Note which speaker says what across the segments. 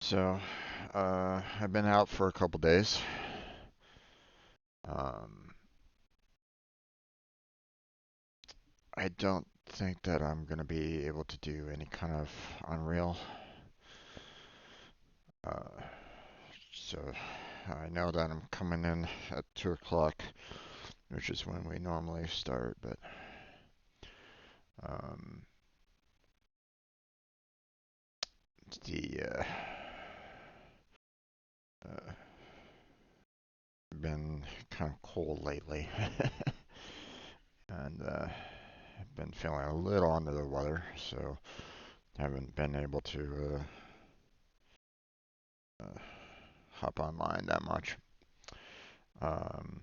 Speaker 1: So, I've been out for a couple days. Um, I don't think that I'm going to be able to do any kind of Unreal. Uh, so, I know that I'm coming in at 2 o'clock, which is when we normally start, but um, the uh, been kind of cold lately, and I've been feeling a little under the weather, so haven't been able to hop online that much. Um,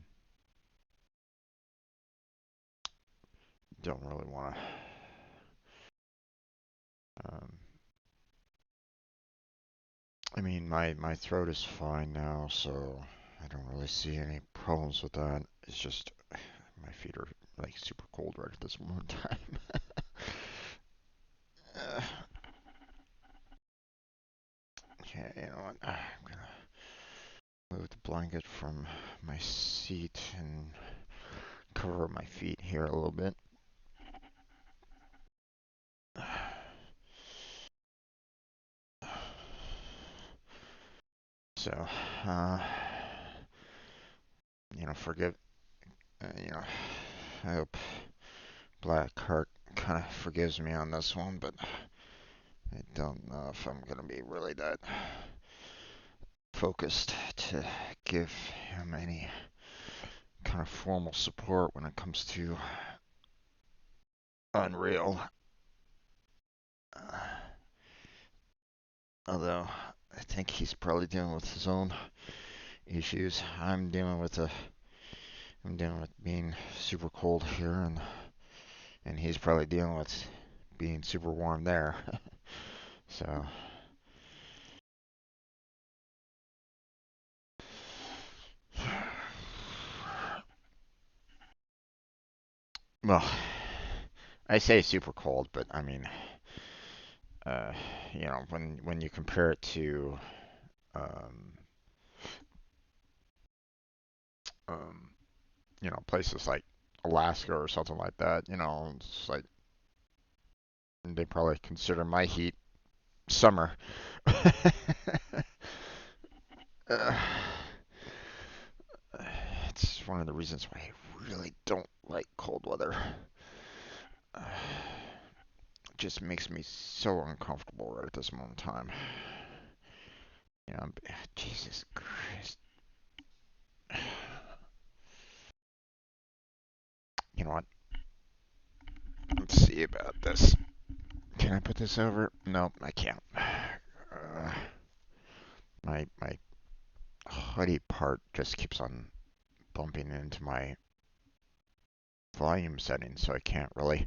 Speaker 1: don't really want to. Um, I mean, my throat is fine now, so I don't really see any problems with that. It's just my feet are like super cold right at this moment in time. uh, okay, you know what? I'm gonna move the blanket from my seat and cover my feet here a little bit. So, uh, forgive, I hope Blackheart kind of forgives me on this one, but I don't know if I'm gonna be really that focused to give him any kind of formal support when it comes to Unreal. Uh, Although I think he's probably dealing with his own issues. I'm dealing with being super cold here, and he's probably dealing with being super warm there. So, well, I say super cold, but I mean, uh, when you compare it to um, um, places like Alaska or something like that, it's like they probably consider my heat summer. uh, it's one of the reasons why I really don't like cold weather. Uh, it just makes me so uncomfortable right at this moment in time. Jesus Christ. You know what? Let's see about this. Can I put this over? No, I can't. My hoodie part just keeps on bumping into my volume settings, so I can't really.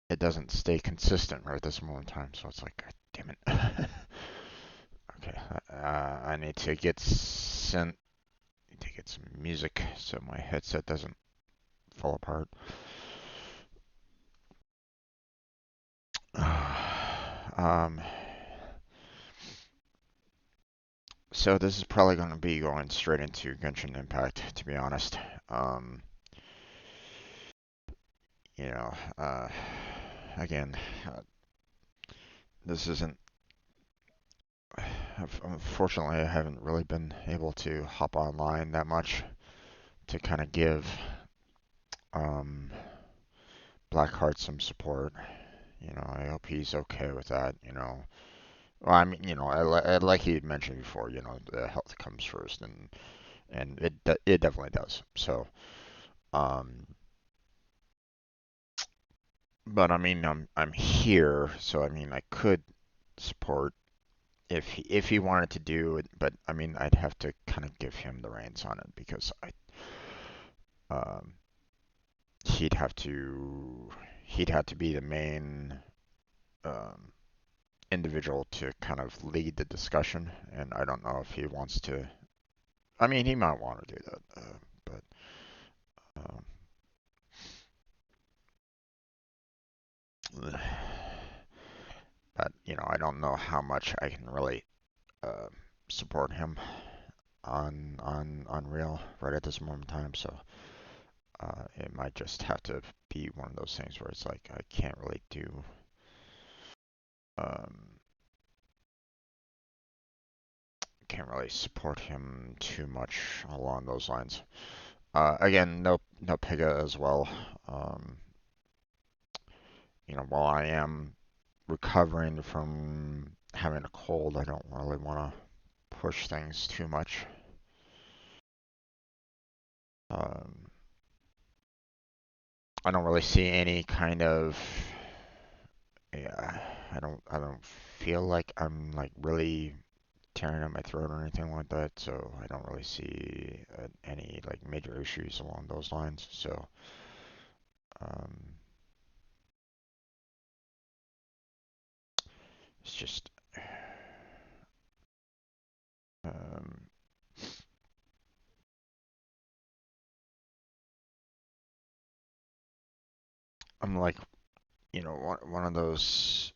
Speaker 1: It doesn't stay consistent right at this moment in time, so it's like, God damn it. Okay, I need to get some music so my headset doesn't fall apart. um, so this is probably going to be going straight into Genshin Impact, to be honest. Um, you know, uh, again, uh, this isn't. Unfortunately, I haven't really been able to hop online that much to kind of give um, Blackheart some support. I hope he's okay with that. Well, I mean, like he mentioned before, the health comes first, and it definitely does. So, um, but I mean, I'm here, so I mean, I could support if he wanted to do it, but I mean, I'd have to kind of give him the reins on it because um, he'd have to he'd have to be the main um, individual to kind of lead the discussion, and I don't know if he wants to. I mean, he might want to do that, but um, but I don't know how much I can really uh, support him on Real right at this moment in time. So it might just have to be one of those things where it's like I can't really do um, can't really support him too much along those lines. Again, no Pega as well. Um, while I am recovering from having a cold, I don't really want to push things too much. Um, I don't really see any kind of yeah. I don't feel like I'm like really tearing up my throat or anything like that, so I don't really see any like major issues along those lines. So um, it's just um, I'm like one of those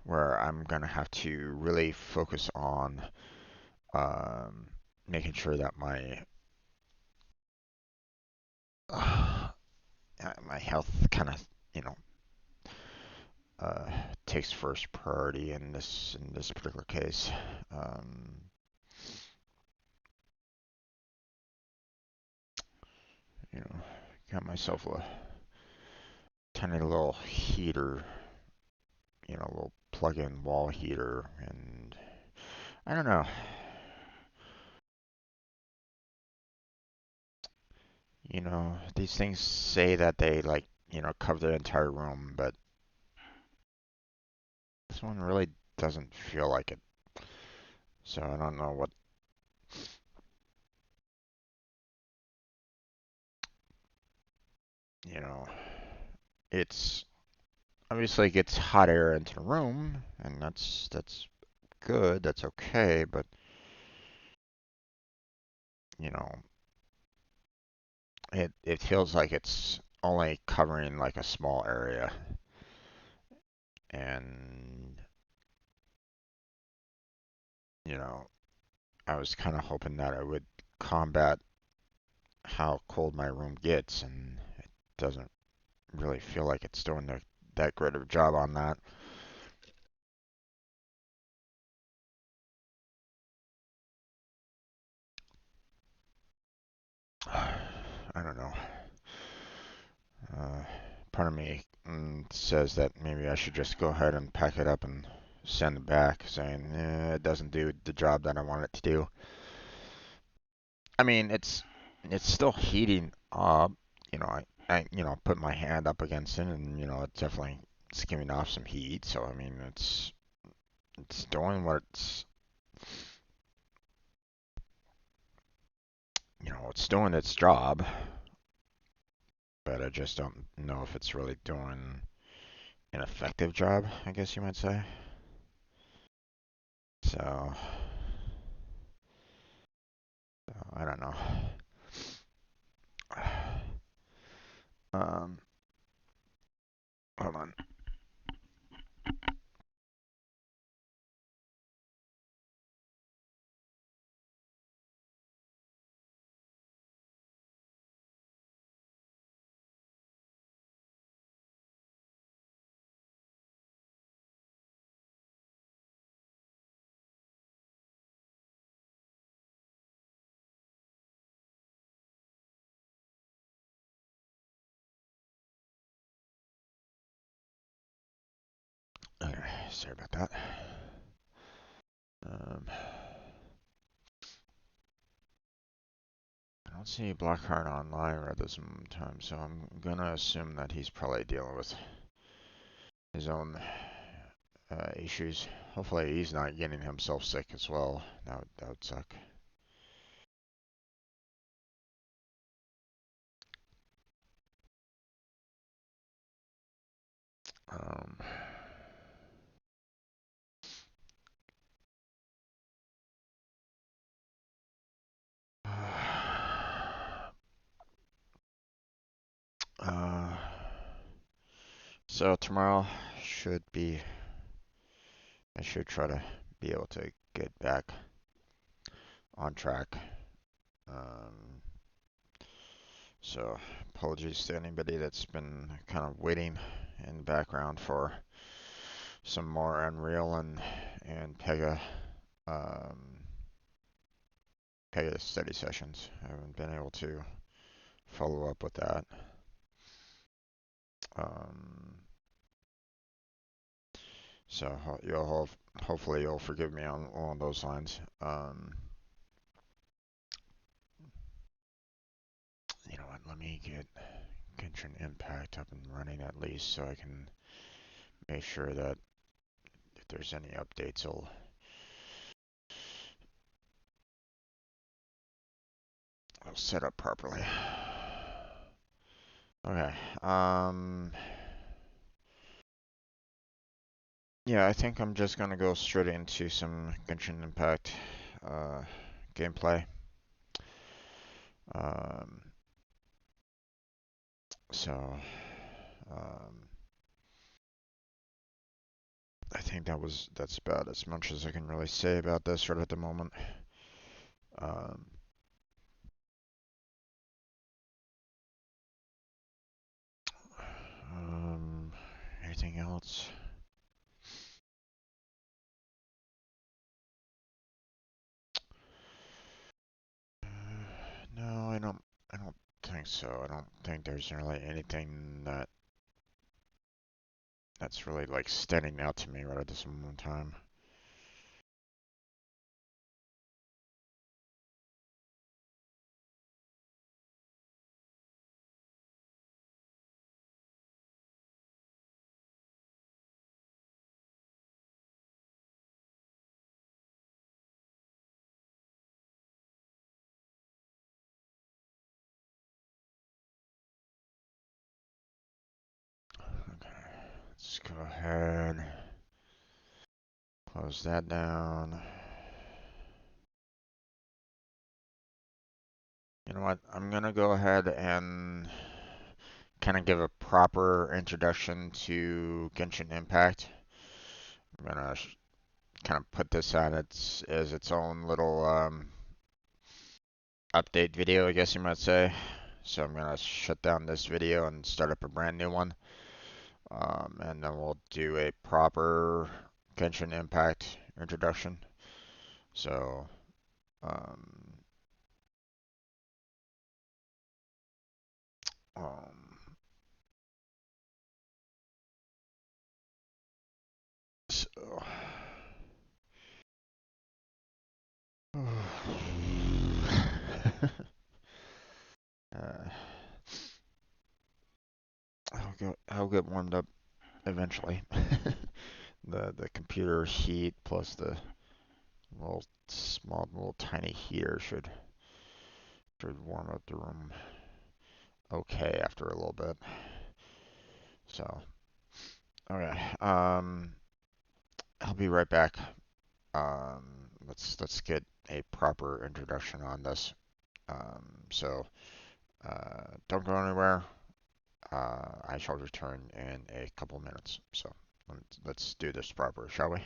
Speaker 1: where I'm gonna have to really focus on um, making sure that uh, my health kind of you know uh, takes first priority in this particular case. Um, got myself a tiny little heater, a little plug-in wall heater, and I don't know. These things say that they like cover the entire room, but this one really doesn't feel like it. So I don't know what you know. It's obviously gets hot air into the room, and that's good. That's okay, but you know, it feels like it's only covering like a small area, and you know, I was kind of hoping that it would combat how cold my room gets, and it doesn't really feel like it's doing that great of a job on that. I don't know. Uh, Part of me says that maybe I should just go ahead and pack it up and send it back, saying it doesn't do the job that I want it to do. I mean, it's still heating up. I put my hand up against it, and it's definitely it's giving off some heat. So I mean, it's doing what it's doing its job, but I just don't know if it's really doing an effective job, I guess you might say. So, I don't know. Um, Hold on. Okay, sorry about that. Um, I don't see Blackheart online at this time, so I'm gonna assume that he's probably dealing with his own issues. Hopefully, he's not getting himself sick as well. That would suck. Um, uh, so tomorrow should be I should try to be able to get back on track. Um, so apologies to anybody that's been kind of waiting in the background for some more Unreal and um, Pega study sessions. I haven't been able to follow up with that. Um, so hopefully you'll forgive me on along those lines. You know what? Let me get Genshin Impact up and running at least, so I can make sure that if there's any updates, I'll set up properly. Okay. Yeah, I think I'm just gonna go straight into some Genshin Impact uh, gameplay. Um, so, um, I think that's about as much as I can really say about this right at the moment. Um, um, Anything else? No, I don't. I don't think so. I don't think there's really anything that's really like standing out to me right at this moment in time. Okay, let's go ahead, close that down. You know what? I'm gonna go ahead and kind of give a proper introduction to Genshin Impact. I'm gonna kind of put this on its as its own little update video, I guess you might say. So I'm gonna shut down this video and start up a brand new one. And then we'll do a proper Genshin Impact introduction. So, um, um, so, uh, I'll get warmed up eventually. The computer heat plus the little small little tiny heater should warm up the room okay after a little bit. So, okay. I'll be right back. Let's get a proper introduction on this. So don't go anywhere. I shall return in a couple minutes. So let's do this proper, shall we?